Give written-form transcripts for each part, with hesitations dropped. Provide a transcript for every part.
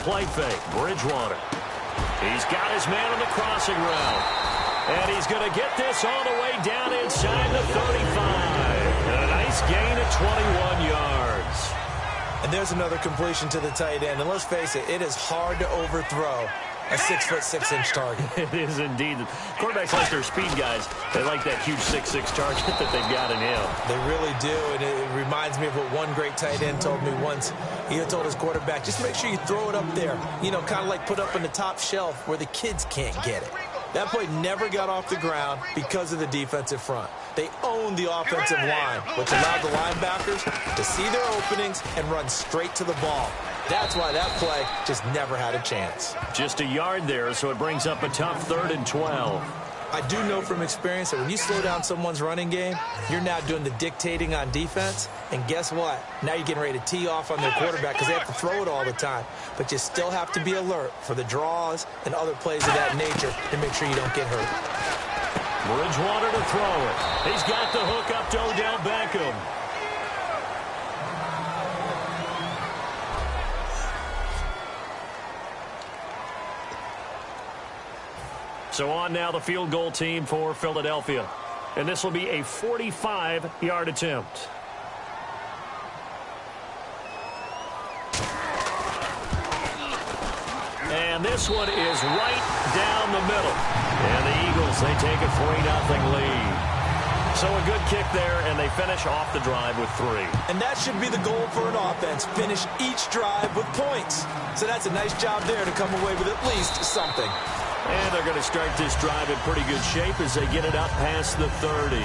play fake. Bridgewater. He's got his man on the crossing route. And he's going to get this all the way down inside the 35. And a nice gain of 21 yards. And there's another completion to the tight end. And let's face it, it is hard to overthrow a 6'6" target. It is indeed. Quarterbacks like their speed guys. They like that huge 6'6" target that they've got in him. They really do, and it reminds me of what one great tight end told me once. He told his quarterback, just make sure you throw it up there. You know, kind of like put up on the top shelf where the kids can't get it. That play never got off the ground because of the defensive front. They owned the offensive line, which allowed the linebackers to see their openings and run straight to the ball. That's why that play just never had a chance. Just a yard there, so it brings up a tough 3rd and 12. I do know from experience that when you slow down someone's running game, you're now doing the dictating on defense. And guess what? Now you're getting ready to tee off on their quarterback because they have to throw it all the time. But you still have to be alert for the draws and other plays of that nature to make sure you don't get hurt. Bridgewater to throw it. He's got the hook up to Odell Beckham. So on now the field goal team for Philadelphia. And this will be a 45-yard attempt. And this one is right down the middle. And the Eagles, they take a 3-0 lead. So a good kick there, and they finish off the drive with 3. And that should be the goal for an offense. Finish each drive with points. So that's a nice job there to come away with at least something. And they're going to start this drive in pretty good shape as they get it up past the 30.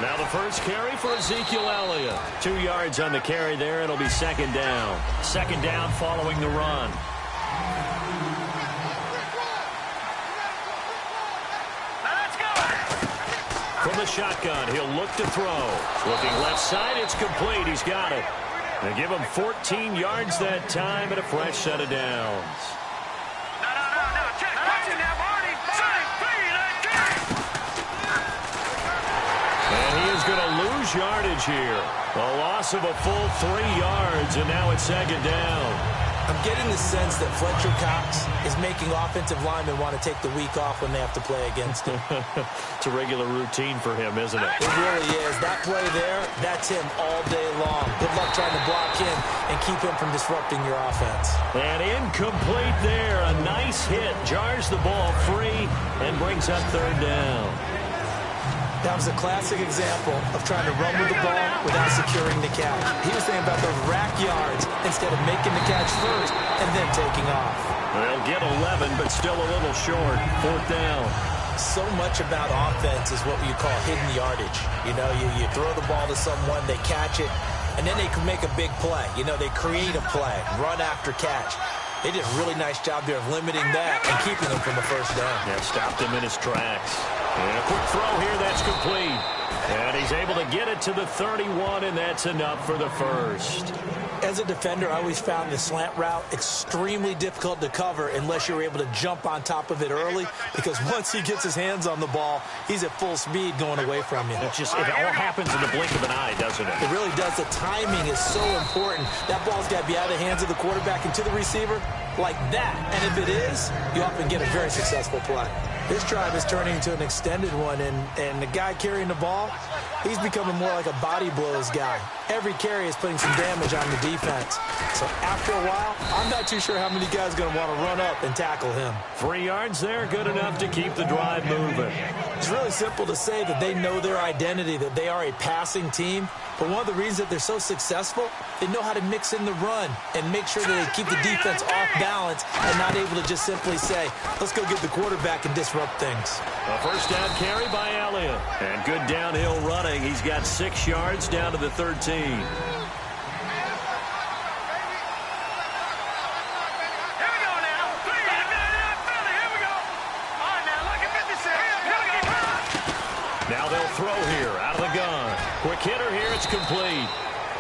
Now the first carry for Ezekiel Elliott. 2 yards on the carry there. It'll be 2nd down. 2nd down following the run. From the shotgun, he'll look to throw. Looking left side, it's complete. He's got it. They give him 14 yards that time and a fresh set of downs. And he is going to lose yardage here. A loss of a full 3 yards, and now it's 2nd down. I'm getting the sense that Fletcher Cox is making offensive linemen want to take the week off when they have to play against him. It's a regular routine for him, isn't it? It really is. That play there, that's him all day long. Good luck trying to block him and keep him from disrupting your offense. And incomplete there. A nice hit. Jars the ball free and brings up 3rd down. That was a classic example of trying to run with the ball without securing the catch. He was thinking about those rack yards instead of making the catch first and then taking off. They'll get 11, but still a little short. 4th down. So much about offense is what you call hidden yardage. You know, you throw the ball to someone, they catch it, and then they can make a big play. You know, they create a play, run after catch. They did a really nice job there of limiting that and keeping him from the 1st down. Yeah, stopped him in his tracks. And a quick throw here, that's complete. And he's able to get it to the 31, and that's enough for the 1st. As a defender, I always found the slant route extremely difficult to cover unless you're able to jump on top of it early, because once he gets his hands on the ball, he's at full speed going away from you. It all happens in the blink of an eye, doesn't it? It really does. The timing is so important. That ball's got to be out of the hands of the quarterback and to the receiver like that. And if it is, you often get a very successful play. This drive is turning into an extended one, and the guy carrying the ball, he's becoming more like a body blows guy. Every carry is putting some damage on the defense. So after a while, I'm not too sure how many guys are going to want to run up and tackle him. 3 yards there, good enough to keep the drive moving. It's really simple to say that they know their identity, that they are a passing team. But one of the reasons that they're so successful, they know how to mix in the run and make sure that they keep the defense off balance and not able to just simply say, let's go get the quarterback and disrupt things. A 1st down carry by Elliott. And good downhill running. He's got 6 yards down to the 13. Now they'll throw here out of the gun. Quick hitter here, it's complete.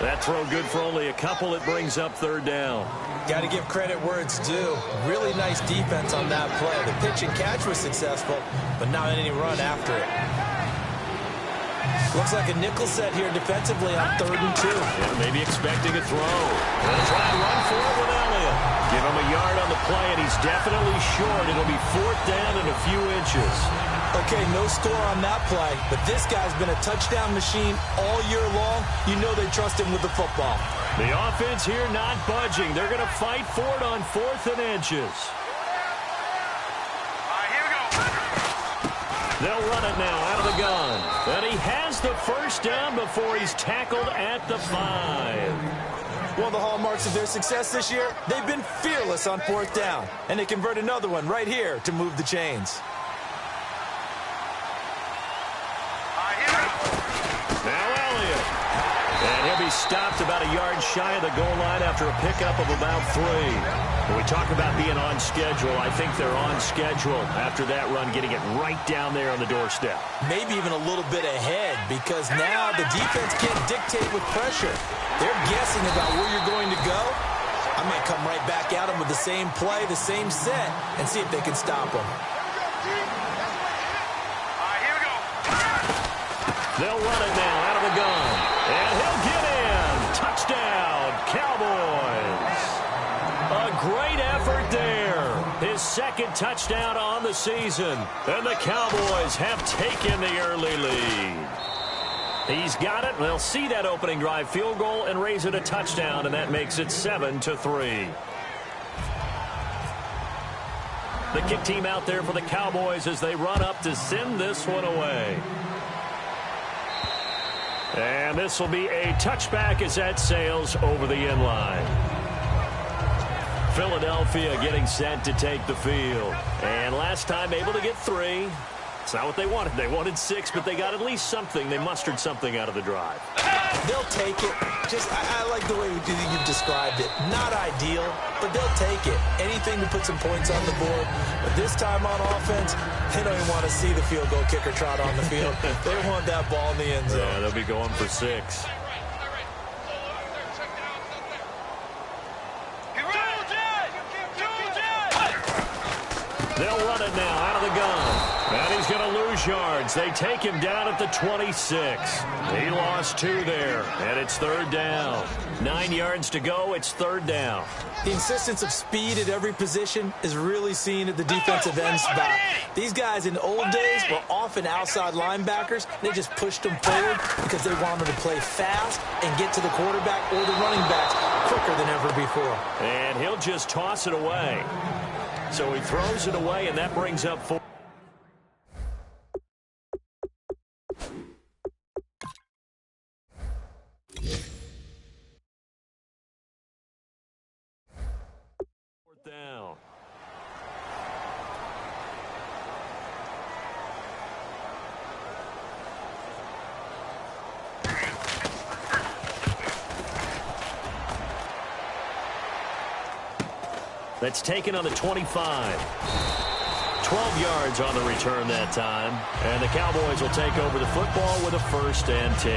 That throw good for only a couple. It brings up third down. Got to give credit where it's due. Really nice defense on that play. The pitch and catch was successful, but not any run after it. Looks like a nickel set here defensively on 3rd and 2. Yeah, maybe expecting a throw. They'll try and run for it with Elliott. Give him a yard on the play, and he's definitely short. It'll be 4th down and a few inches. Okay, no score on that play, but this guy's been a touchdown machine all year long. You know they trust him with the football. The offense here not budging. They're going to fight for it on 4th and inches. They'll run it now out of the gun. And he has the first down before he's tackled at the 5. One of the hallmarks of their success this year, they've been fearless on 4th down. And they convert another one right here to move the chains. Stopped about a yard shy of the goal line after a pickup of about 3. When we talk about being on schedule, I think they're on schedule after that run, getting it right down there on the doorstep. Maybe even a little bit ahead, because now the defense can't dictate with pressure. They're guessing about where you're going to go. I might come right back at them with the same play, the same set, and see if they can stop them. They'll run it now out of the gun. And he'll get in. Touchdown, Cowboys. A great effort there. His 2nd touchdown on the season. And the Cowboys have taken the early lead. He's got it. They'll see that opening drive field goal and raise it a touchdown, and that makes it 7-3. The kick team out there for the Cowboys as they run up to send this one away. And this will be a touchback as that sails over the end line. Philadelphia getting set to take the field. And last time able to get 3. It's not what they wanted. They wanted 6, but they got at least something. They mustered something out of the drive. They'll take it. I like the way you've described it. Not ideal, but they'll take it. Anything to put some points on the board. But this time on offense, they don't even want to see the field goal kicker trot on the field. They want that ball in the end zone. Yeah, they'll be going for 6. They'll run it now out of the gun. And he's going to lose yards. They take him down at the 26. He lost 2 there, and it's 3rd down. 9 yards to go. It's 3rd down. The insistence of speed at every position is really seen at the defensive end spot. These guys in the old days were often outside linebackers. They just pushed them forward because they wanted to play fast and get to the quarterback or the running backs quicker than ever before. And he'll just toss it away. So he throws it away, and that brings up 4. Down. That's taken on the 25. 12 yards on the return that time. And the Cowboys will take over the football with a 1st and 10.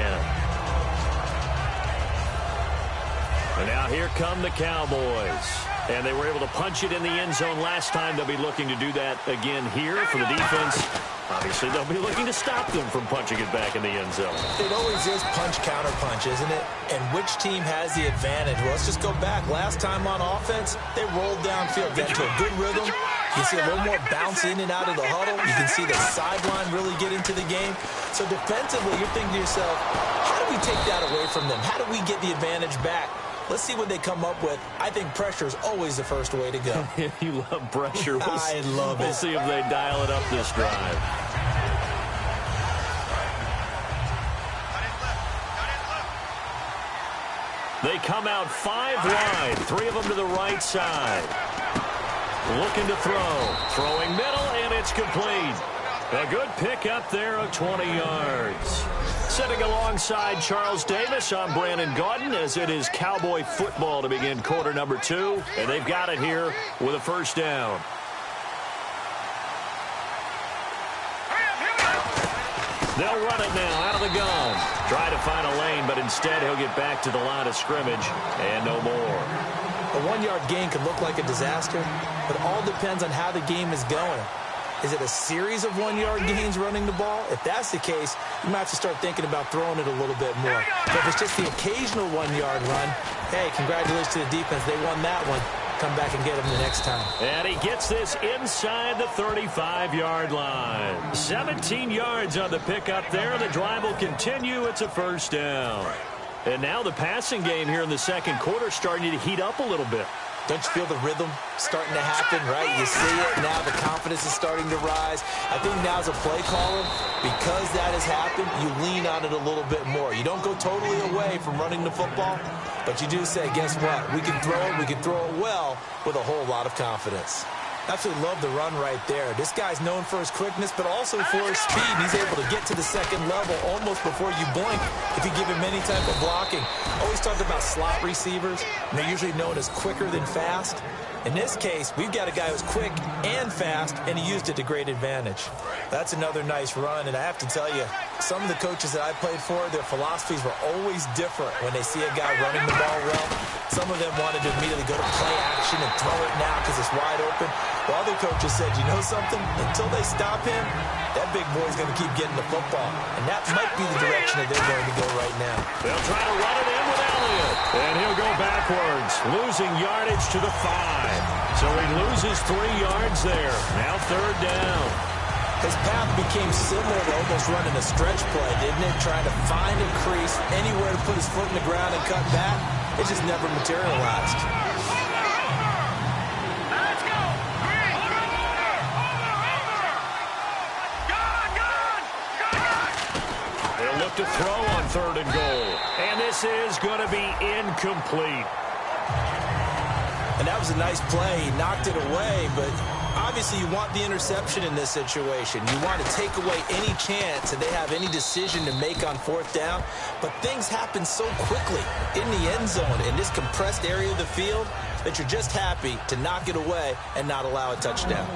And now here come the Cowboys. And they were able to punch it in the end zone last time. They'll be looking to do that again here for the defense. Obviously, they'll be looking to stop them from punching it back in the end zone. It always is punch-counter-punch, isn't it? And which team has the advantage? Well, let's just go back. Last time on offense, they rolled downfield, got into a good rhythm. You can see a little more bounce in and out of the huddle. You can see the sideline really get into the game. So defensively, you're thinking to yourself, how do we take that away from them? How do we get the advantage back? Let's see what they come up with. I think pressure is always the first way to go. You love pressure. I love it. We'll see if they dial it up this drive. They come out 5 wide, 3 of them to the right side. Looking to throw. Throwing middle, and it's complete. A good pick up there of 20 yards. Sitting alongside Charles Davis, I'm Brandon Gaudin, as it is Cowboy football to begin quarter number 2. And they've got it here with a 1st down. They'll run it now out of the gun. Try to find a lane, but instead he'll get back to the line of scrimmage and no more. A 1-yard gain could look like a disaster, but all depends on how the game is going. Is it a series of 1-yard gains running the ball? If that's the case, you might have to start thinking about throwing it a little bit more. But if it's just the occasional 1-yard run, hey, congratulations to the defense. They won that one. Come back and get him the next time. And he gets this inside the 35-yard line. 17 yards on the pickup there. The drive will continue. It's a first down. And now the passing game here in the second quarter starting to heat up a little bit. Don't you feel the rhythm starting to happen, right? You see it. Now the confidence is starting to rise. I think now as a play caller, because that has happened, you lean on it a little bit more. You don't go totally away from running the football, but you do say, guess what? We can throw it. We can throw it well with a whole lot of confidence. Absolutely love the run right there. This guy's known for his quickness, but also for his speed. He's able to get to the second level almost before you blink if you give him any type of blocking. Always talked about slot receivers, and they're usually known as quicker than fast. In this case, we've got a guy who's quick and fast, and he used it to great advantage. That's another nice run, and I have to tell you, some of the coaches that I played for, their philosophies were always different when they see a guy running the ball well. Some of them wanted to immediately go to play action and throw it now because it's wide open. While other coaches said, you know something? Until they stop him, that big boy's going to keep getting the football. And that might be the direction that they're going to go right now. They'll try to run it in with Elliott. And he'll go backwards, losing yardage to the 5. So he loses 3 yards there. Now third down. His path became similar to almost running a stretch play, didn't it? Trying to find a crease, anywhere to put his foot in the ground and cut back. It just never materialized. Look to throw on third and goal. And this is going to be incomplete. And that was a nice play. He knocked it away, but obviously you want the interception in this situation. You want to take away any chance that they have any decision to make on fourth down. But things happen so quickly in the end zone in this compressed area of the field that you're just happy to knock it away and not allow a touchdown.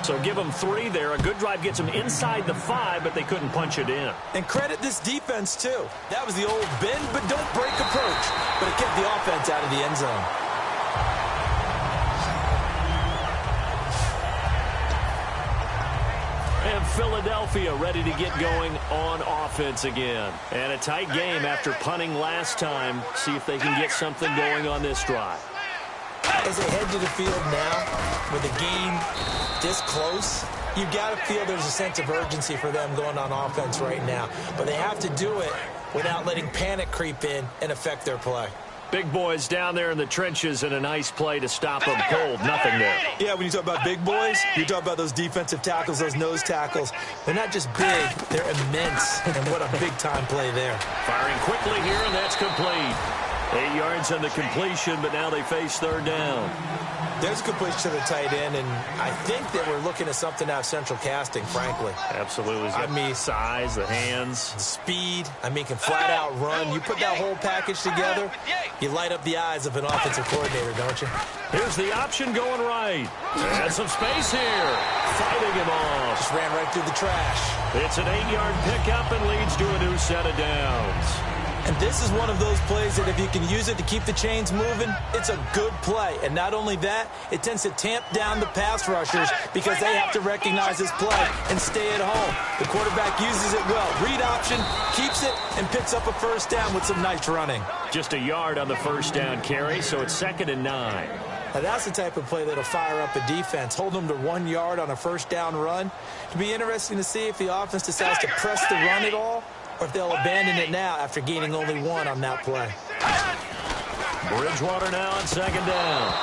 So give them 3 there. A good drive gets them inside the 5, but they couldn't punch it in. And credit this defense, too. That was the old bend but don't break approach, but it kept the offense out of the end zone. And Philadelphia ready to get going on offense again. And a tight game after punting last time. See if they can get something going on this drive. As they head to the field now, with the game this close, you've got to feel there's a sense of urgency for them going on offense right now. But they have to do it without letting panic creep in and affect their play. Big boys down there in the trenches and a nice play to stop them cold. Nothing there. Yeah, when you talk about big boys, you talk about those defensive tackles, those nose tackles. They're not just big, they're immense. And what a big-time play there. Firing quickly here, and that's complete. 8 yards on the completion, but now they face third down. There's a completion to the tight end, and I think that we're looking at something out of central casting, frankly. Absolutely. I mean, size, the hands. Speed. I mean, can flat out run. You put that whole package together, you light up the eyes of an offensive coordinator, don't you? Here's the option going right. And some space here. Fighting him off. Just ran right through the trash. It's an 8-yard pickup and leads to a new set of downs. And this is one of those plays that if you can use it to keep the chains moving, it's a good play. And not only that, it tends to tamp down the pass rushers because they have to recognize this play and stay at home. The quarterback uses it well. Read option, keeps it, and picks up a first down with some nice running. Just a yard on the first down carry, so it's 2nd and 9. Now that's the type of play that'll fire up a defense. Hold them to 1 yard on a first down run. It'll be interesting to see if the offense decides to press the run at all, or if they'll abandon it now after gaining only 1 on that play. Bridgewater now on 2nd down.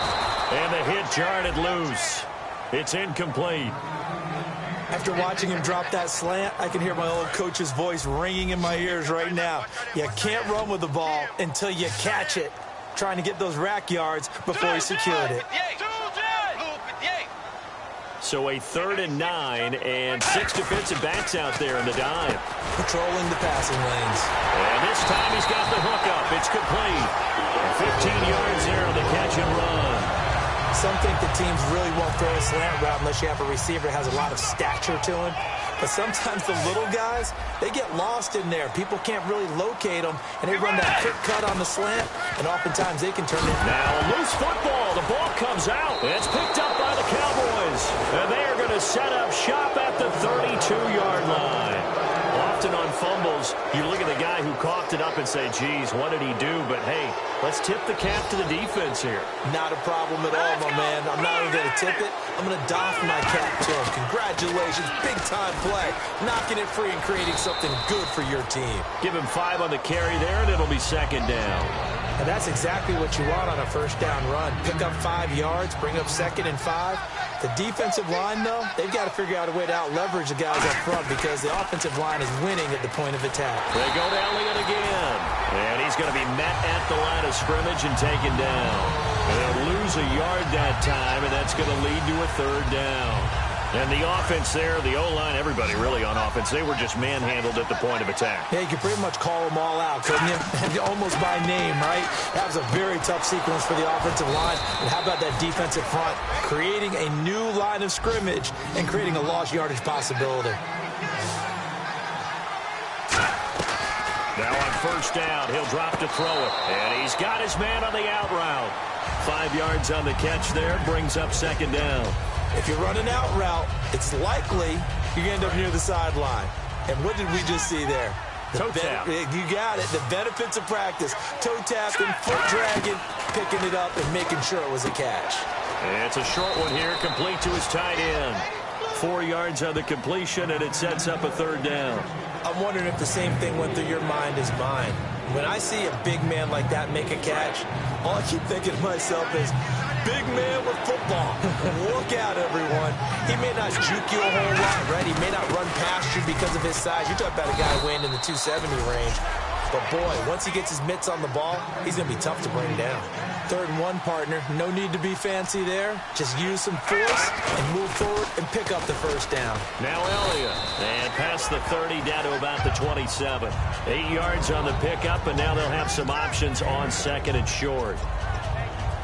And the hit jarred loose. It's incomplete. After watching him drop that slant, I can hear my old coach's voice ringing in my ears right now. You can't run with the ball until you catch it. Trying to get those rack yards before he secured it. So a 3rd and 9 and 6 defensive backs out there in the dive. Patrolling the passing lanes. And this time he's got the hook up. It's complete. 15 yards there on the catch and run. Some think the teams really won't throw a slant route unless you have a receiver that has a lot of stature to him. But sometimes the little guys, they get lost in there. People can't really locate them, and they run that quick cut on the slant, and oftentimes they can turn it. Now a loose football. The ball comes out. It's picked up by the Cowboys. And they are going to set up shop at the 32-yard line. Often on fumbles, you look at the guy who coughed it up and say, geez, what did he do? But, hey, let's tip the cap to the defense here. Not a problem at all, my man. I'm not even going to tip it. I'm going to doff my cap to him. Congratulations. Big-time play. Knocking it free and creating something good for your team. Give him 5 on the carry there, and it'll be second down. And that's exactly what you want on a first down run. Pick up 5 yards, bring up 2nd and 5. The defensive line, though, they've got to figure out a way to out-leverage the guys up front because the offensive line is winning at the point of attack. They go to Elliott again. And he's going to be met at the line of scrimmage and taken down. And they'll lose a yard that time, and that's going to lead to a 3rd down. And the offense there, the O-line, everybody really on offense, they were just manhandled at the point of attack. Yeah, you could pretty much call them all out, couldn't you? Almost by name, right? That was a very tough sequence for the offensive line. And how about that defensive front? Creating a new line of scrimmage and creating a lost yardage possibility. Now on first down, he'll drop to throw it. And he's got his man on the out route. 5 yards on the catch there, brings up 2nd down. If you run an out route, it's likely you're going to end up near the sideline. And what did we just see there? Toe tap. You got it. The benefits of practice. Toe tapping, foot dragging, picking it up, and making sure it was a catch. It's a short one here, complete to his tight end. 4 yards on the completion, and it sets up a 3rd down. I'm wondering if the same thing went through your mind as mine. When I see a big man like that make a catch, all I keep thinking to myself is, big man with football. Look out, everyone. He may not juke you a whole lot, right? He may not run past you because of his size. You're talking about a guy weighing in the 270 range. But, boy, once he gets his mitts on the ball, he's going to be tough to bring down. 3rd and 1, partner. No need to be fancy there. Just use some force and move forward and pick up the first down. Now Elliott. And past the 30 down to about the 27. 8 yards on the pickup, and now they'll have some options on 2nd and short.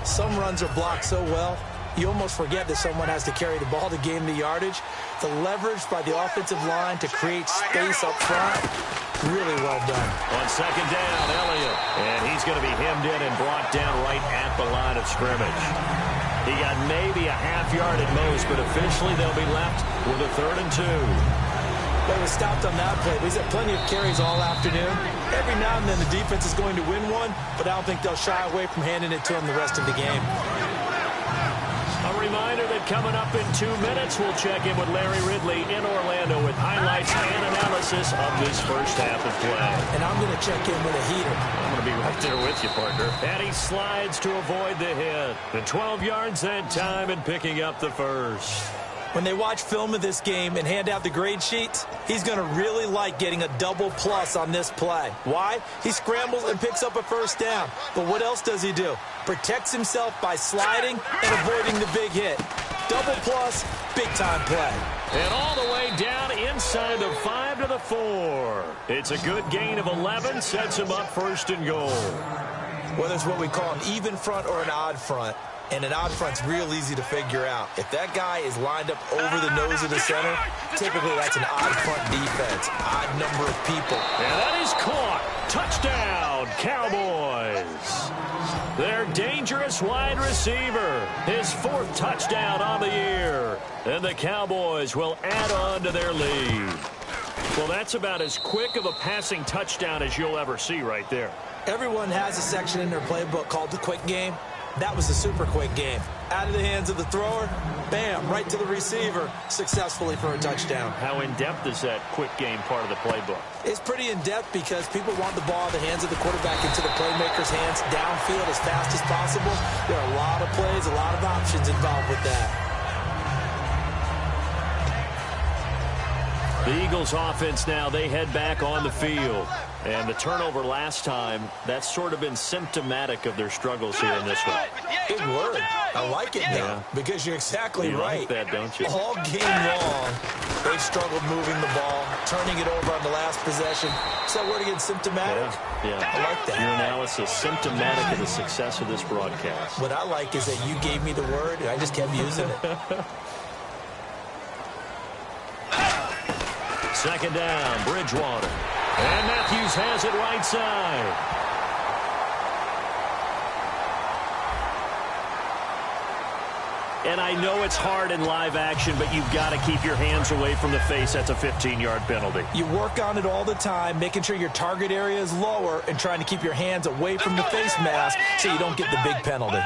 Some runs are blocked so well, you almost forget that someone has to carry the ball to gain the yardage. The leverage by the offensive line to create space up front, really well done. On 2nd down, Elliott. And he's going to be hemmed in and brought down right at the line of scrimmage. He got maybe a half yard at most, but officially they'll be left with a 3rd and 2. But he was stopped on that play. He's had plenty of carries all afternoon. Every now and then the defense is going to win one, but I don't think they'll shy away from handing it to him the rest of the game. A reminder that coming up in 2 minutes, we'll check in with Larry Ridley in Orlando with highlights and analysis of this first half of play. And I'm going to check in with a heater. I'm going to be right there with you, partner. And he slides to avoid the hit. The 12 yards that time and picking up the first. When they watch film of this game and hand out the grade sheets, he's going to really like getting a double plus on this play. Why? He scrambles and picks up a first down. But what else does he do? Protects himself by sliding and avoiding the big hit. Double plus, big-time play. And all the way down inside the 5 to the 4. It's a good gain of 11, sets him up 1st and goal. Whether it's what we call an even front or an odd front, and an odd front's real easy to figure out. If that guy is lined up over the nose of the center, typically that's an odd front defense. Odd number of people. And that is caught. Touchdown, Cowboys. Their dangerous wide receiver. His 4th touchdown on the year. And the Cowboys will add on to their lead. Well, that's about as quick of a passing touchdown as you'll ever see right there. Everyone has a section in their playbook called the quick game. That was the super quick game. Out of the hands of the thrower, bam, right to the receiver, successfully for a touchdown. How in-depth is that quick game part of the playbook? It's pretty in-depth because people want the ball in the hands of the quarterback into the playmaker's hands downfield as fast as possible. There are a lot of plays, a lot of options involved with that. The Eagles offense now, they head back on the field. And the turnover last time, that's sort of been symptomatic of their struggles here in this one. Big word. I like it now because you're exactly right. You like that, don't you? All game long, they've struggled moving the ball, turning it over on the last possession. Is that word again, symptomatic? Yeah. I like that. Your analysis, symptomatic of the success of this broadcast. What I like is that you gave me the word, and I just kept using it. second down, Bridgewater. And Matthews has it right side. And I know it's hard in live action, but you've got to keep your hands away from the face. That's a 15-yard penalty. You work on it all the time, making sure your target area is lower and trying to keep your hands away from the face mask so you don't get the big penalty.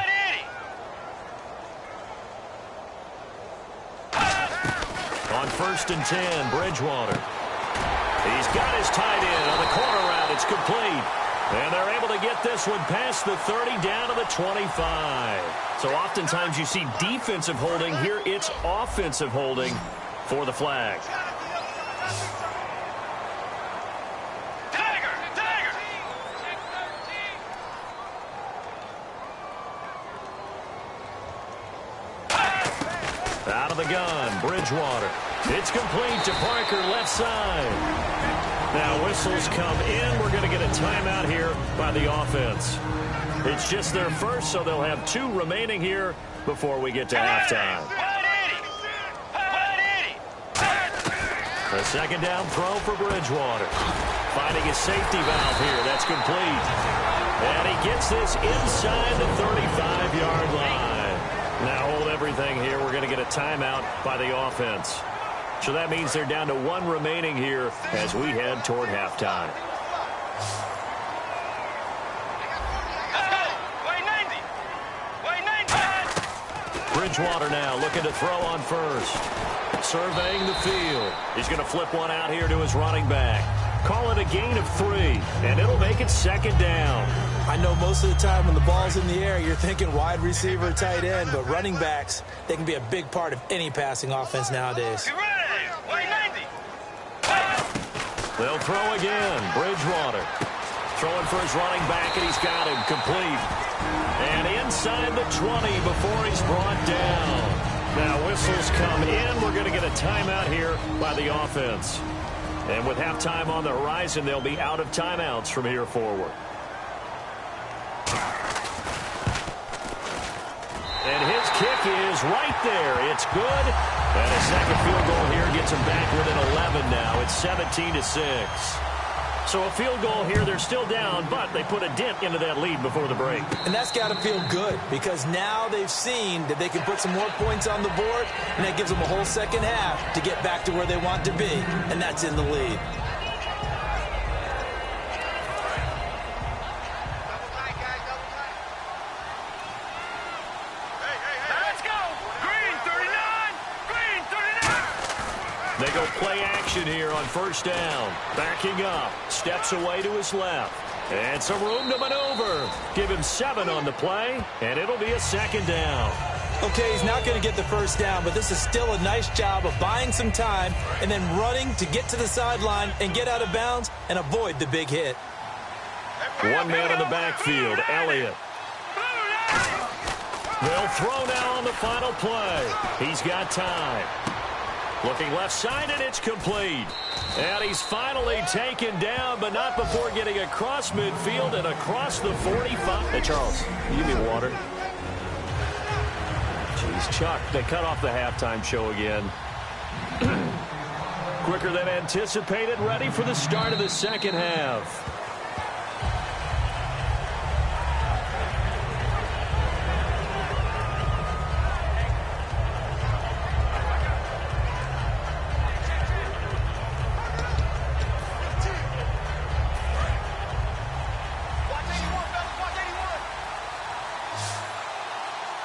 On 1st and 10, Bridgewater. He's got his tight end on the corner route. It's complete. And they're able to get this one past the 30 down to the 25. So oftentimes you see defensive holding. Here it's offensive holding for the flag. Out of the gun, Bridgewater. It's complete to Parker, left side. Now whistles come in. We're going to get a timeout here by the offense. It's just their first, so they'll have 2 remaining here before we get to halftime. A second down throw for Bridgewater. Finding his safety valve here. That's complete. And he gets this inside the 35-yard line. Now hold everything here. We're going to get a timeout by the offense. So that means they're down to 1 remaining here as we head toward halftime. Bridgewater now looking to throw on first. Surveying the field. He's going to flip one out here to his running back. Call it a gain of 3, and it'll make it second down. I know most of the time when the ball's in the air, you're thinking wide receiver, tight end, but running backs, they can be a big part of any passing offense nowadays. They'll throw again. Bridgewater throwing for his running back, and he's got him complete. And inside the 20 before he's brought down. Now whistles come in. We're going to get a timeout here by the offense. And with halftime on the horizon, they'll be out of timeouts from here forward. And his kick is right there. It's good. And a second field goal here gets him back within 11 now. It's 17-6. So a field goal here. They're still down, but they put a dent into that lead before the break. And that's got to feel good because now they've seen that they can put some more points on the board, and that gives them a whole second half to get back to where they want to be, and that's in the lead. They go play action here on first down. Backing up. Steps away to his left. And some room to maneuver. Give him 7 on the play, and it'll be a second down. Okay, he's not going to get the first down, but this is still a nice job of buying some time and then running to get to the sideline and get out of bounds and avoid the big hit. 1 man in the backfield, Elliott. They'll throw now on the final play. He's got time. Looking left side, and it's complete. And he's finally taken down, but not before getting across midfield and across the 45. Hey, Charles, you give me water. Jeez, Chuck, they cut off the halftime show again. Quicker than anticipated, ready for the start of the second half.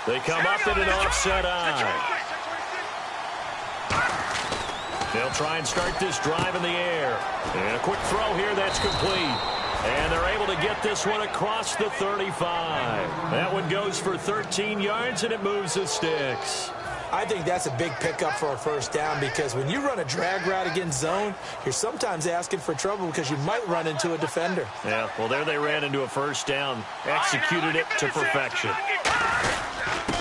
They come up in an offset eye. They'll try and start this drive in the air. And a quick throw here that's complete. And they're able to get this one across the 35. That one goes for 13 yards, and it moves the sticks. I think that's a big pickup for a first down because when you run a drag route against zone, you're sometimes asking for trouble because you might run into a defender. Yeah, well, there they ran into a first down, executed it to perfection.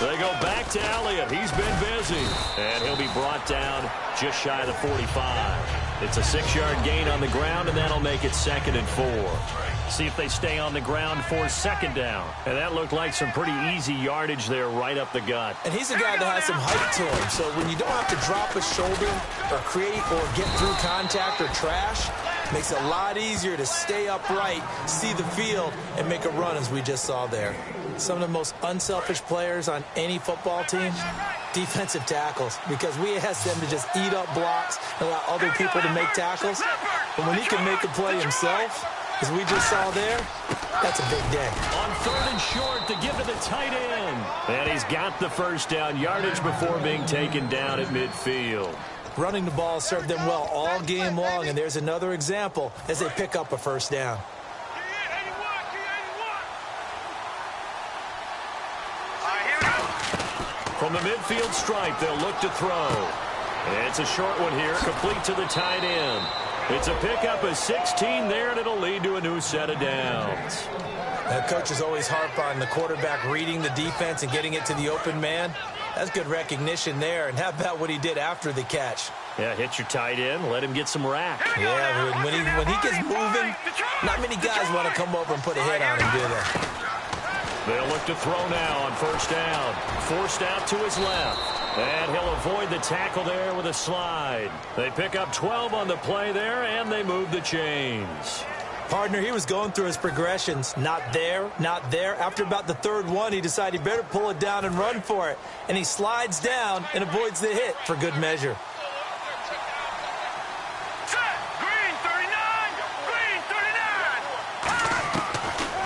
They go back to Elliott. He's been busy. And he'll be brought down just shy of the 45. It's a 6-yard gain on the ground, and that'll make it 2nd and 4. See if they stay on the ground for 2nd down. And that looked like some pretty easy yardage there right up the gut. And he's a guy that has some height to him. So when you don't have to drop a shoulder or create or get through contact or trash, makes it a lot easier to stay upright, see the field, and make a run as we just saw there. Some of the most unselfish players on any football team, defensive tackles, because we ask them to just eat up blocks and allow other people to make tackles. But when he can make a play himself, as we just saw there, that's a big day. On 3rd and short to give to the tight end. And he's got the 1st down yardage before being taken down at midfield. Running the ball served them well all game long, and there's another example as they pick up a 1st down. From the midfield stripe, they'll look to throw. It's a short one here, complete to the tight end. It's a pickup of 16 there, and it'll lead to a new set of downs. Coaches always harp on the quarterback reading the defense and getting it to the open man. That's good recognition there. And how about what he did after the catch? Yeah, hit your tight end, let him get some rack. Yeah, when he gets moving, not many guys want to come over and put a hit on him, do they? They'll look to throw now on 1st down. Forced out to his left. And he'll avoid the tackle there with a slide. They pick up 12 on the play there, and they move the chains. Partner, he was going through his progressions. Not there, not there. After about the 3rd one, he decided he better pull it down and run for it. And he slides down and avoids the hit for good measure.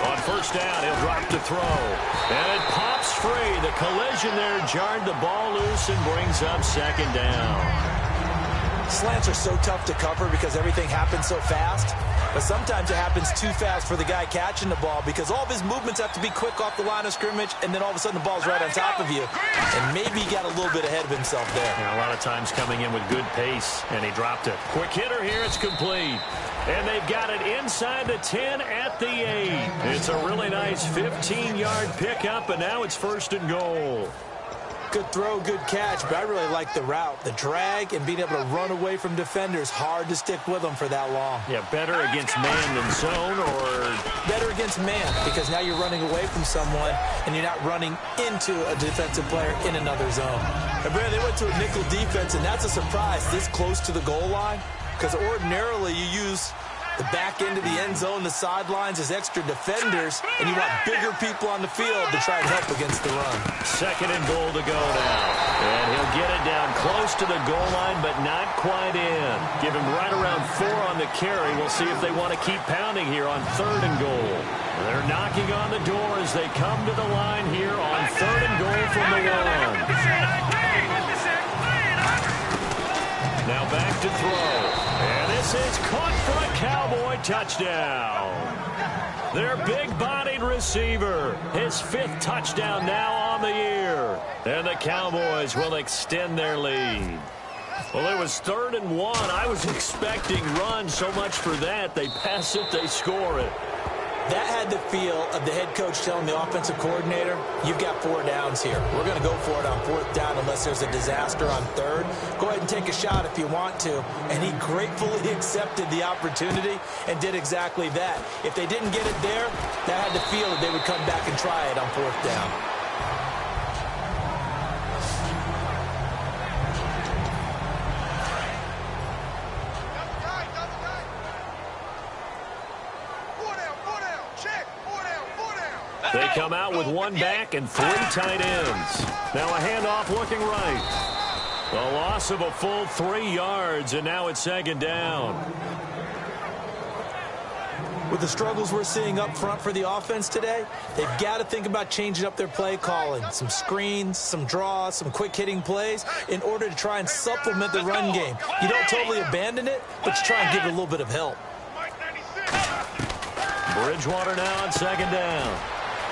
On 1st down, he'll drop to throw. And it pops free. The collision there jarred the ball loose and brings up 2nd down. Slants are so tough to cover because everything happens so fast. But sometimes it happens too fast for the guy catching the ball because all of his movements have to be quick off the line of scrimmage, and then all of a sudden the ball's right on top of you. And maybe he got a little bit ahead of himself there. Yeah, a lot of times coming in with good pace, and he dropped it. Quick hitter here, it's complete. And they've got it inside the 10 at the 8. It's a really nice 15-yard pickup, and now it's 1st and goal. Good throw, good catch, but I really like the route. The drag and being able to run away from defenders, hard to stick with them for that long. Yeah, better against man than zone, or better against man, because now you're running away from someone and you're not running into a defensive player in another zone. And Brad, they went to a nickel defense, and that's a surprise this close to the goal line, because ordinarily you use the back end of the end zone, the sidelines as extra defenders, and you want bigger people on the field to try and help against the run. 2nd and goal to go now. And he'll get it down close to the goal line, but not quite in. Give him right around 4 on the carry. We'll see if they want to keep pounding here on 3rd and goal. They're knocking on the door as they come to the line here on 3rd and goal from the 1. Now back to throw. And this is caught for a Cowboy touchdown. Their big-bodied receiver, his 5th touchdown now on the year. And the Cowboys will extend their lead. Well, it was 3rd and 1. I was expecting run, so much for that. They pass it, they score it. That had the feel of the head coach telling the offensive coordinator, you've got 4 downs here. We're going to go for it on 4th down unless there's a disaster on 3rd. Go ahead and take a shot if you want to. And he gratefully accepted the opportunity and did exactly that. If they didn't get it there, that had the feel that they would come back and try it on 4th down. They come out with 1 back and 3 tight ends. Now a handoff looking right. A loss of a full 3 yards, and now it's 2nd down. With the struggles we're seeing up front for the offense today, they've got to think about changing up their play calling. Some screens, some draws, some quick-hitting plays in order to try and supplement the run game. You don't totally abandon it, but you try and give it a little bit of help. Bridgewater now on 2nd down.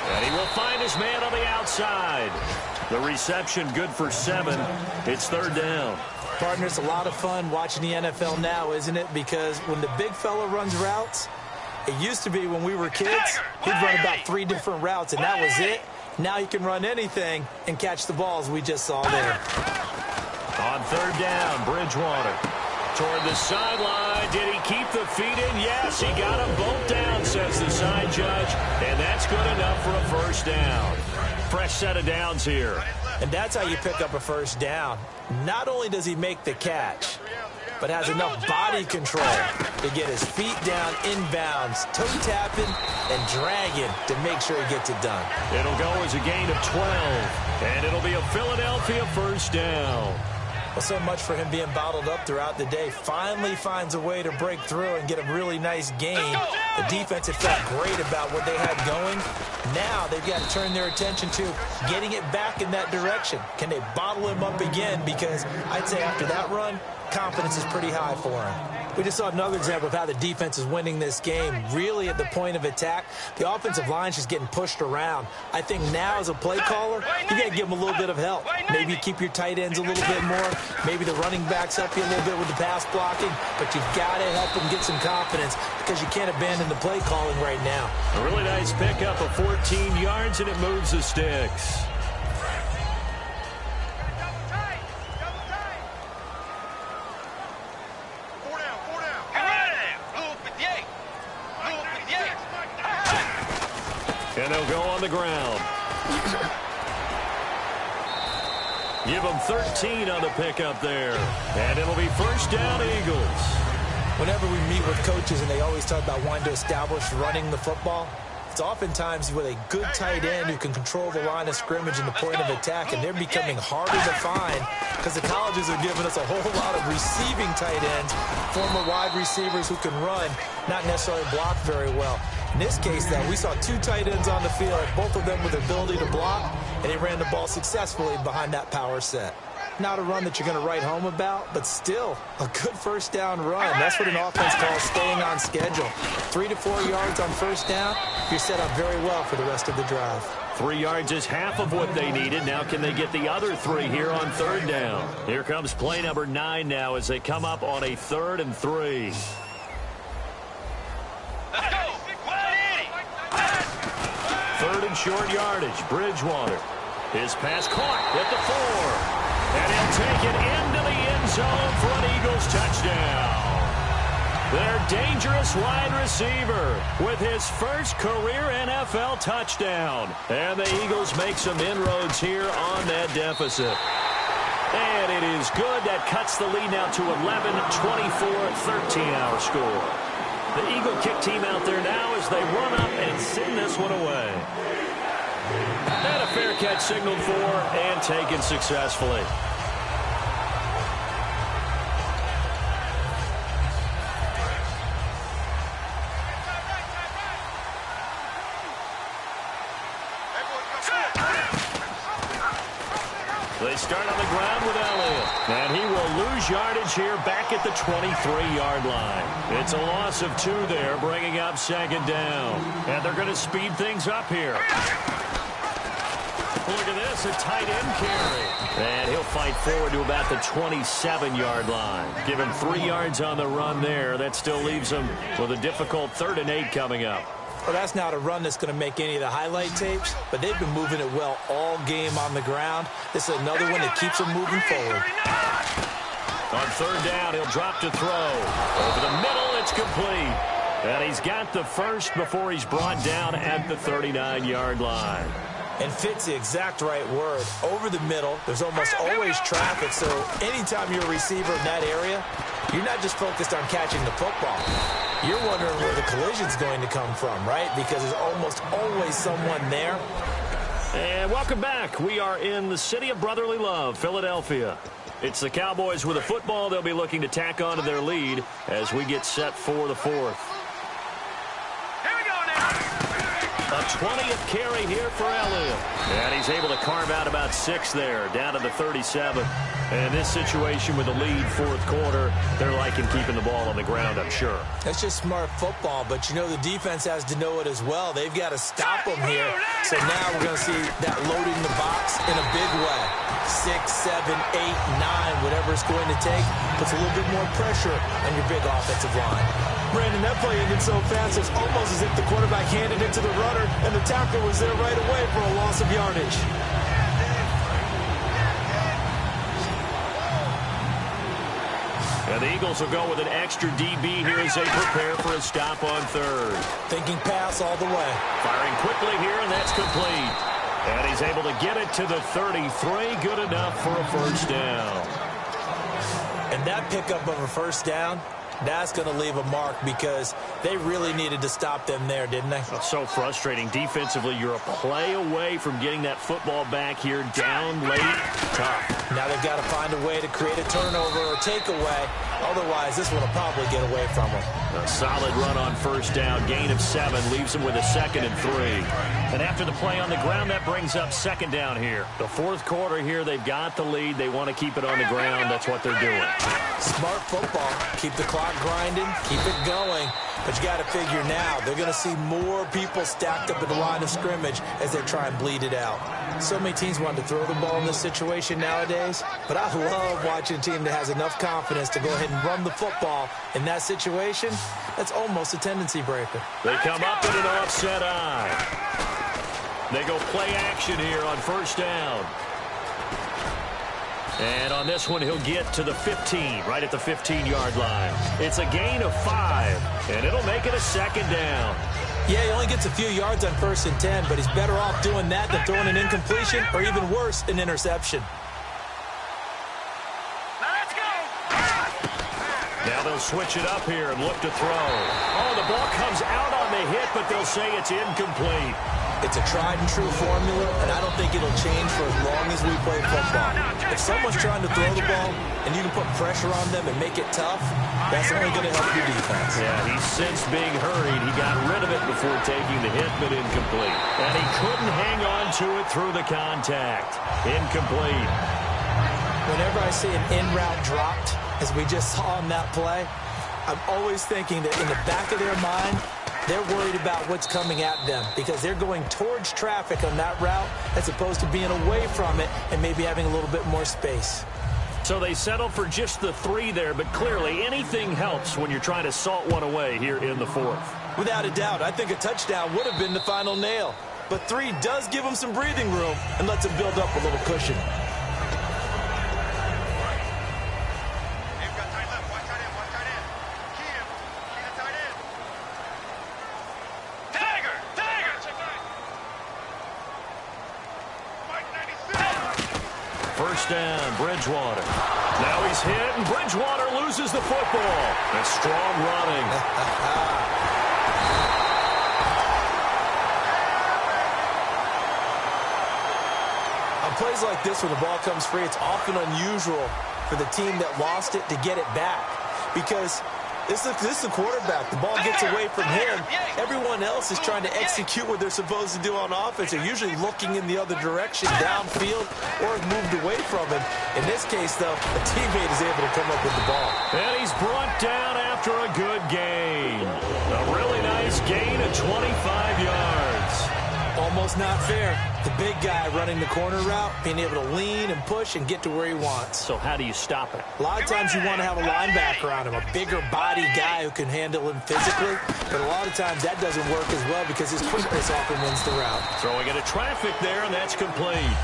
And he will find his man on the outside. The reception good for 7. It's 3rd down. Partner, it's a lot of fun watching the NFL now, isn't it? Because when the big fella runs routes, it used to be when we were kids, he'd run about 3 different routes, and that was it. Now he can run anything and catch the balls we just saw there. On 3rd down, Bridgewater. Toward the sideline. Did he keep the feet in? Yes, he got them both down, says the side judge. And that's good enough for a first down. Fresh set of downs here. And that's how you pick up a first down. Not only does he make the catch, but has enough body control to get his feet down inbounds, toe tapping and dragging to make sure he gets it done. It'll go as a gain of 12, and it'll be a Philadelphia first down. Well, so much for him being bottled up throughout the day. Finally finds a way to break through and get a really nice gain. The defense had felt great about what they had going. Now they've got to turn their attention to getting it back in that direction. Can they bottle him up again? Because I'd say after that run, confidence is pretty high for him. We just saw another example of how the defense is winning this game. Really at the point of attack, the offensive line's just getting pushed around. I think now as a play caller, you got to give them a little bit of help. Maybe keep your tight ends a little bit more. Maybe the running backs help you a little bit with the pass blocking. But you've got to help them get some confidence because you can't abandon the play calling right now. A really nice pickup of 14 yards, and it moves the sticks. And they'll go on the ground. Give them 13 on the pickup there. And it'll be first down, Eagles. Whenever we meet with coaches and they always talk about wanting to establish running the football, it's oftentimes with a good tight end who can control the line of scrimmage and the point of attack, and they're becoming harder to find because the colleges are giving us a whole lot of receiving tight ends, former wide receivers who can run, not necessarily block very well. In this case, though, we saw two tight ends on the field, both of them with the ability to block, and they ran the ball successfully behind that power set. Not a run that you're going to write home about, but still a good first down run. That's what an offense calls staying on schedule. 3 to 4 yards on first down, you're set up very well for the rest of the drive. 3 yards is half of what they needed. Now can they get the other 3 here on third down? Here comes play number 9 now as they come up on a 3rd and 3. Let's go. 3rd and short yardage. Bridgewater. His pass caught at the 4. And he'll take it into the end zone for an Eagles touchdown. Their dangerous wide receiver with his first career NFL touchdown. And the Eagles make some inroads here on that deficit. And it is good. That cuts the lead now to 11, 24, 13 our score. The Eagle kick team out there now as they run up and send this one away. And a fair catch signaled for and taken successfully. They start on the ground with Elliott. And he will lose yardage here back at the 23-yard line. It's a loss of 2 there, bringing up 2nd down. And they're going to speed things up here. Look at this, a tight end carry. And he'll fight forward to about the 27-yard line. Give him 3 yards on the run there. That still leaves him with a difficult 3rd and 8 coming up. Well, that's not a run that's going to make any of the highlight tapes, but they've been moving it well all game on the ground. This is another one that keeps them moving forward. On 3rd down, he'll drop to throw. Over the middle, it's complete. And he's got the first before he's brought down at the 39-yard line. And fit's the exact right word. Over the middle, there's almost always traffic, so anytime you're a receiver in that area, you're not just focused on catching the football. You're wondering where the collision's going to come from, right? Because there's almost always someone there. And welcome back. We are in the city of brotherly love, Philadelphia. It's the Cowboys with a football. They'll be looking to tack on to their lead as we get set for the 4th. Here we go now. A 20th carry here for Elliott. And he's able to carve out about 6 there, down to the 37. And this situation with the lead 4th quarter, they're liking keeping the ball on the ground, I'm sure. That's just smart football, but you know the defense has to know it as well. They've got to stop them here. So now we're going to see that loading the box in a big way. 6, 7, 8, 9, whatever it's going to take, puts a little bit more pressure on your big offensive line. Brandon, that play ended so fast, it's almost as if the quarterback handed it to the runner, and the tackler was there right away for a loss of yardage. And the Eagles will go with an extra DB here as they prepare for a stop on third. Thinking pass all the way. Firing quickly here, and that's complete. And he's able to get it to the 33. Good enough for a first down. And that pickup of a first down, that's going to leave a mark because they really needed to stop them there, didn't they? It's so frustrating. Defensively, you're a play away from getting that football back here down late. Tough. Now they've got to find a way to create a turnover or takeaway. Otherwise, this one will probably get away from them. A solid run on first down. Gain of 7 leaves them with a 2nd and 3. And after the play on the ground, that brings up 2nd down here. The 4th quarter here, they've got the lead. They want to keep it on the ground. That's what they're doing. Smart football. Keep the clock grinding. Keep it going. But you got to figure now, they're going to see more people stacked up at the line of scrimmage as they try and bleed it out. So many teams want to throw the ball in this situation nowadays, but I love watching a team that has enough confidence to go ahead and run the football in that situation. That's almost a tendency breaker. They come up in an offset eye. They go play action here on first down. And on this one, he'll get to the 15, right at the 15-yard line. It's a gain of 5, and it'll make it a 2nd down. Yeah, he only gets a few yards on 1st and 10, but he's better off doing that than throwing an incompletion or even worse, an interception. Let's go. Now they'll switch it up here and look to throw. Oh, the ball comes out on the hit, but they'll say it's incomplete. It's a tried-and-true formula, and I don't think it'll change for as long as we play football. If someone's trying to throw the ball and you can put pressure on them and make it tough, that's only going to help your defense. Yeah, he's since being hurried. He got rid of it before taking the hit, but incomplete. And he couldn't hang on to it through the contact. Incomplete. Whenever I see an in-route dropped, as we just saw on that play, I'm always thinking that in the back of their mind, they're worried about what's coming at them because they're going towards traffic on that route as opposed to being away from it and maybe having a little bit more space. So they settle for just the 3 there, but clearly anything helps when you're trying to salt one away here in the 4th. Without a doubt, I think a touchdown would have been the final nail. But 3 does give them some breathing room and lets them build up a little cushion. First down, Bridgewater. Now he's hit, and Bridgewater loses the football. That's strong running. On plays like this, when the ball comes free, it's often unusual for the team that lost it to get it back because this is the quarterback. The ball gets away from him. Everyone else is trying to execute what they're supposed to do on offense. They're usually looking in the other direction, downfield, or moved away from him. In this case, though, a teammate is able to come up with the ball. And he's brought down after a good gain. A really nice gain of 25 yards. Almost not fair. The big guy running the corner route, being able to lean and push and get to where he wants. So how do you stop it? A lot of times you want to have a linebacker on him, a bigger body guy who can handle him physically. But a lot of times that doesn't work as well because his quickness often wins the route. Throwing into traffic there, and that's complete.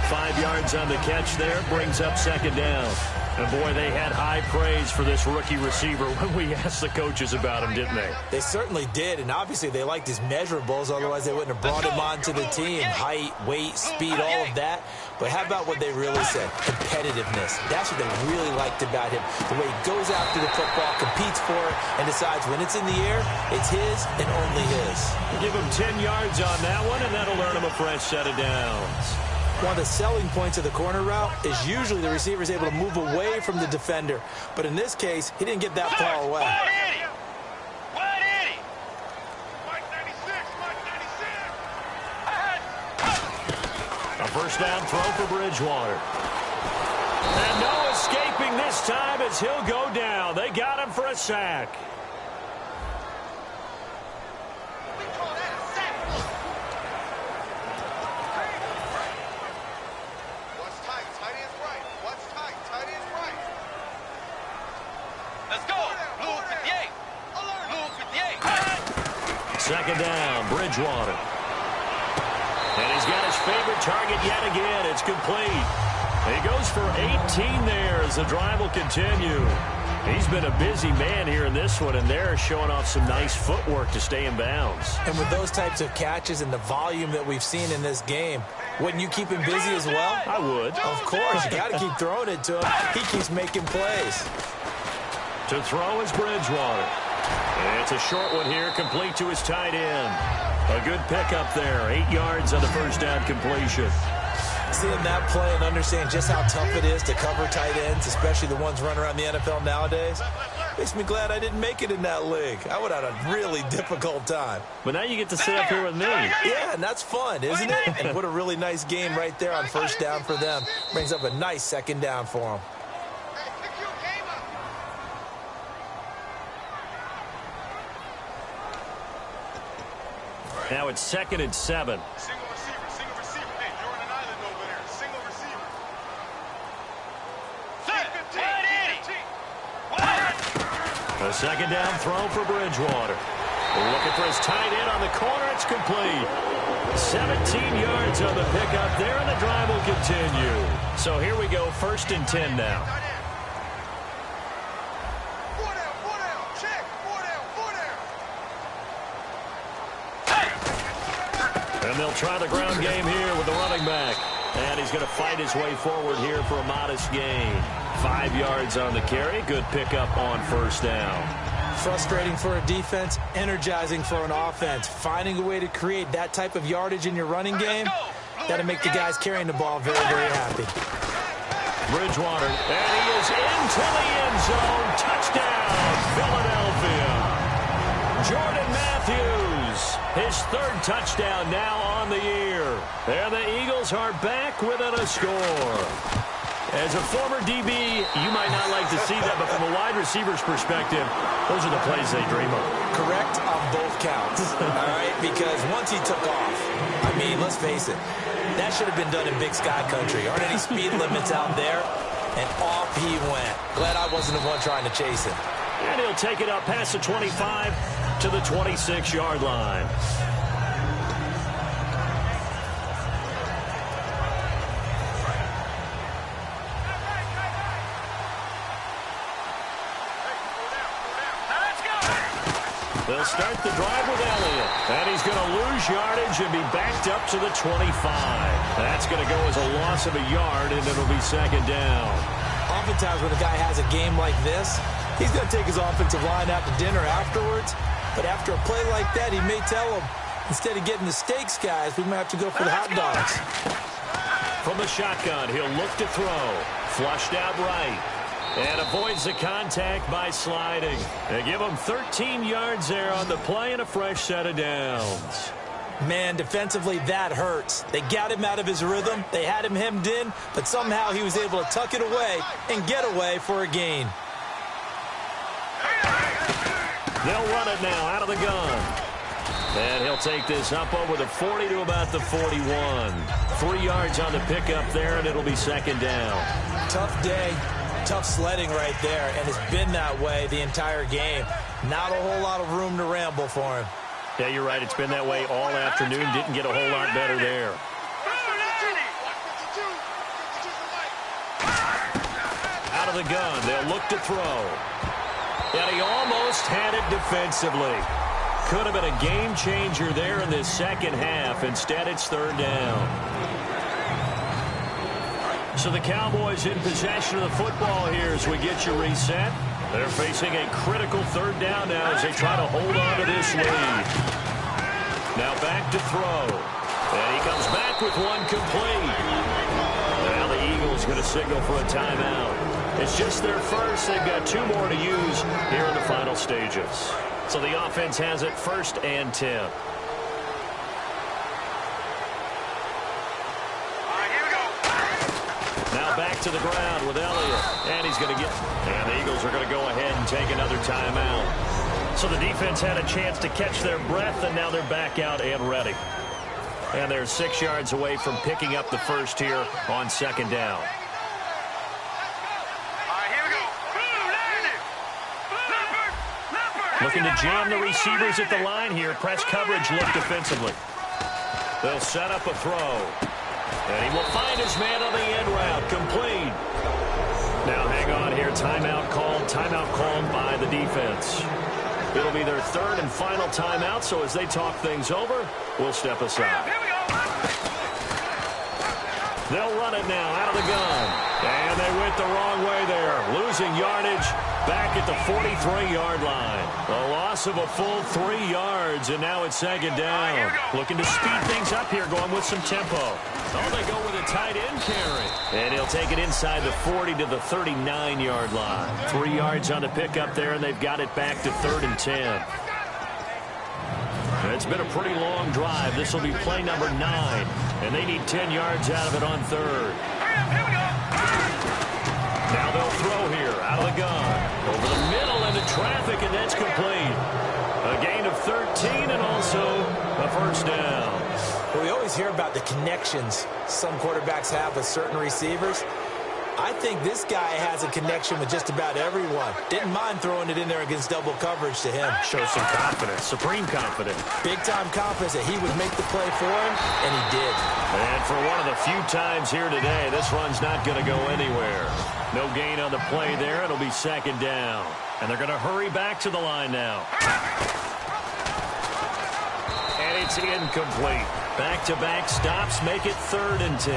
5 yards on the catch there, brings up 2nd down. And, boy, they had high praise for this rookie receiver when we asked the coaches about him, didn't they? They certainly did, and obviously they liked his measurables, otherwise they wouldn't have brought him onto the team. Height, weight, speed, all of that. But how about what they really said? Competitiveness. That's what they really liked about him. The way he goes after the football, competes for it, and decides when it's in the air, it's his and only his. Give him 10 yards on that one, and that'll earn him a fresh set of downs. One of the selling points of the corner route is usually the receiver is able to move away from the defender. But in this case, he didn't get that far away. A first down throw for Bridgewater. And no escaping this time as he'll go down. They got him for a sack. Second down, Bridgewater. And he's got his favorite target yet again. It's complete. He goes for 18 there as the drive will continue. He's been a busy man here in this one, and they're showing off some nice footwork to stay in bounds. And with those types of catches and the volume that we've seen in this game, wouldn't you keep him busy as well? I would. Of course. You got to keep throwing it to him. He keeps making plays. To throw is Bridgewater. And it's a short one here, complete to his tight end. A good pickup there, 8 yards on the first down completion. Seeing that play and understanding just how tough it is to cover tight ends, especially the ones running around the NFL nowadays, makes me glad I didn't make it in that league. I would have had a really difficult time. But now you get to sit up here with me. Yeah, and that's fun, isn't it? And what a really nice game right there on first down for them. Brings up a nice second down for them. Now it's 2nd and 7. Single receiver. Hey, you're on an island over there. Single receiver. A second down throw for Bridgewater. Looking for his tight end on the corner. It's complete. 17 yards on the pickup there, and the drive will continue. So here we go, 1st and 10 now. And they'll try the ground game here with the running back. And he's going to fight his way forward here for a modest gain. 5 yards on the carry. Good pickup on first down. Frustrating for a defense, energizing for an offense. Finding a way to create that type of yardage in your running game, that'll make the guys carrying the ball very, very happy. Bridgewater, and he is into the end zone. Touchdown, Philadelphia. Jordan Matthews, his 3rd touchdown now on the year. And the Eagles are back within a score. As a former DB, you might not like to see that, but from a wide receiver's perspective, those are the plays they dream of. Correct on both counts, all right? Because once he took off, I mean, let's face it, that should have been done in Big Sky Country. Aren't any speed limits out there? And off he went. Glad I wasn't the one trying to chase him. And he'll take it up past the 25 to the 26-yard line. They'll start the drive with Elliott. And he's going to lose yardage and be backed up to the 25. That's going to go as a loss of a yard, and it'll be 2nd down. Oftentimes when a guy has a game like this, he's going to take his offensive line out to dinner afterwards. But after a play like that, he may tell them, instead of getting the steaks, guys, we might have to go for the hot dogs. From the shotgun, he'll look to throw. Flushed out right. And avoids the contact by sliding. They give him 13 yards there on the play and a fresh set of downs. Man, defensively, that hurts. They got him out of his rhythm. They had him hemmed in, but somehow he was able to tuck it away and get away for a gain. They'll run it now out of the gun. And he'll take this up over the 40 to about the 41. 3 yards on the pickup there, and it'll be 2nd down. Tough day. Tough sledding right there, and it's been that way the entire game. Not a whole lot of room to ramble for him. Yeah, you're right. It's been that way all afternoon. Didn't get a whole lot better there. Out of the gun. They'll look to throw. And he almost had it defensively. Could have been a game changer there in this second half. Instead, it's 3rd down. So the Cowboys in possession of the football here as we get you reset. They're facing a critical 3rd down now as they try to hold on to this lead. Now back to throw. And he comes back with one complete. Now the Eagles going to signal for a timeout. It's just their first. They've got 2 more to use here in the final stages. So the offense has it 1st and 10. Back to the ground with Elliott. And he's going to get... And the Eagles are going to go ahead and take another timeout. So the defense had a chance to catch their breath, and now they're back out and ready. And they're 6 yards away from picking up the first here on 2nd down. Looking to jam the receivers at the line here. Press coverage look defensively. They'll set up a throw. And he will find his man on the end route. Complete. Now hang on here. their timeout called by the defense. It'll be their third and final timeout, so as they talk things over, we'll step aside. They'll run it now out of the gun. And they went the wrong way there. Losing yardage back at the 43-yard line. A loss of a full 3 yards, and now it's second down. Looking to speed things up here, going with some tempo. Oh, they go with a tight end carry. And he'll take it inside the 40 to the 39-yard line. 3 yards on the pickup there, and they've got it back to 3rd and 10. It's been a pretty long drive. This will be play number 9, and they need 10 yards out of it on 3rd. Now they'll throw here out of the gun. Over the middle into traffic, and that's complete. A gain of 13 and also a first down. Well, we always hear about the connections some quarterbacks have with certain receivers. I think this guy has a connection with just about everyone. Didn't mind throwing it in there against double coverage to him. Shows some confidence, supreme confidence. Big-time confidence that he would make the play for him, and he did. And for one of the few times here today, this run's not going to go anywhere. No gain on the play there. It'll be second down. And they're going to hurry back to the line now. And it's incomplete. Back-to-back stops make it 3rd and 10.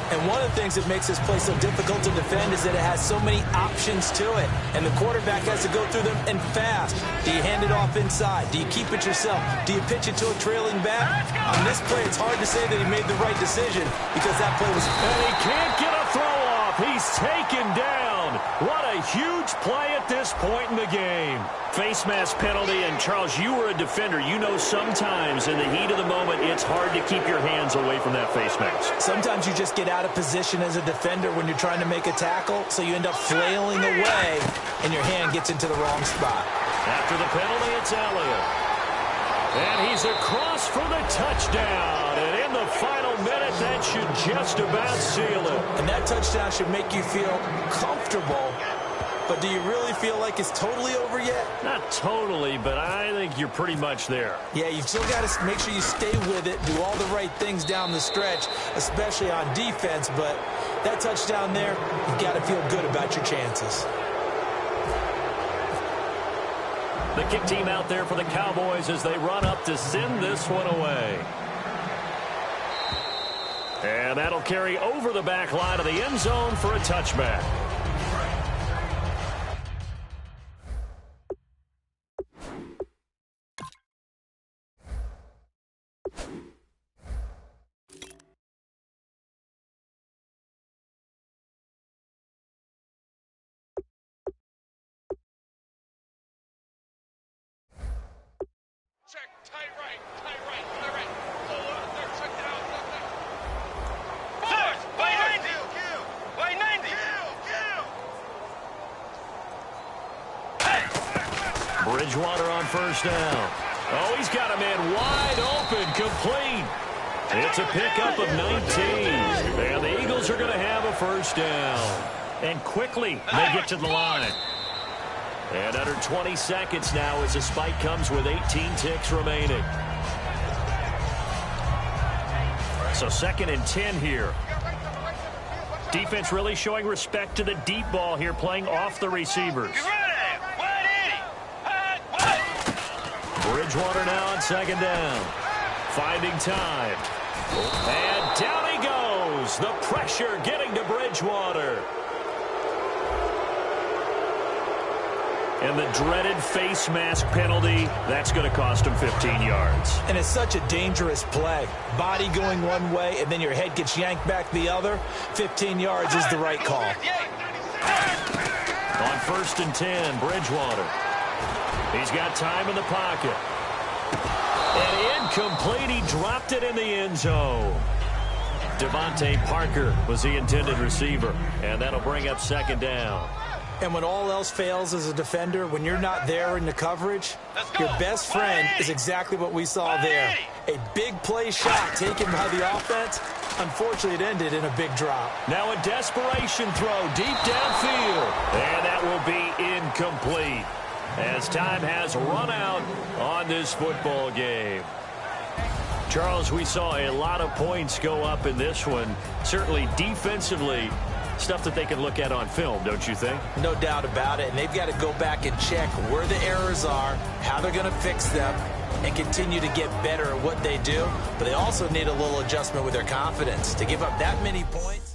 And one of the things that makes this play so difficult to defend is that it has so many options to it. And the quarterback has to go through them and fast. Do you hand it off inside? Do you keep it yourself? Do you pitch it to a trailing back? On this play, it's hard to say that he made the right decision because that play was... And he can't get a throw off. He's taken down. What a huge play at this point in the game. Face mask penalty, and Charles, you were a defender. You know sometimes in the heat of the moment, it's hard to keep your hands away from that face mask. Sometimes you just get out of position as a defender when you're trying to make a tackle, so you end up flailing away, and your hand gets into the wrong spot. After the penalty, it's Elliott. And he's across for the touchdown. And in the final minute, that should just about seal it. And that touchdown should make you feel comfortable. But do you really feel like it's totally over yet? Not totally, but I think you're pretty much there. Yeah, you've still got to make sure you stay with it, do all the right things down the stretch, especially on defense. But that touchdown there, you've got to feel good about your chances. The kick team out there for the Cowboys as they run up to send this one away. And that'll carry over the back line of the end zone for a touchback. Check, tight right. Pull up there, check it out. Force, by 90. By 90. Bridgewater on first down. Oh, he's got a man wide open, complete. It's a pickup of 19. And the Eagles are going to have a first down. And quickly, they get to the line. And under 20 seconds now as the spike comes with 18 ticks remaining. So 2nd and 10 here. Defense really showing respect to the deep ball here, playing off the receivers. Bridgewater now on 2nd down. Finding time. And down he goes. The pressure getting to Bridgewater. And the dreaded face mask penalty, that's going to cost him 15 yards. And it's such a dangerous play. Body going one way, and then your head gets yanked back the other. 15 yards is the right call. On 1st and 10, Bridgewater. He's got time in the pocket. And incomplete. He dropped it in the end zone. Devontae Parker was the intended receiver. And that'll bring up 2nd down. And when all else fails as a defender, when you're not there in the coverage, your best friend is exactly what we saw there. A big play shot taken by the offense. Unfortunately, it ended in a big drop. Now a desperation throw deep downfield. And that will be incomplete as time has run out on this football game. Charles, we saw a lot of points go up in this one. Certainly defensively, Stuff that they can look at on film, don't you think? No doubt about it. And they've got to go back and check where the errors are, how they're going to fix them, and continue to get better at what they do. But they also need a little adjustment with their confidence. To give up that many points.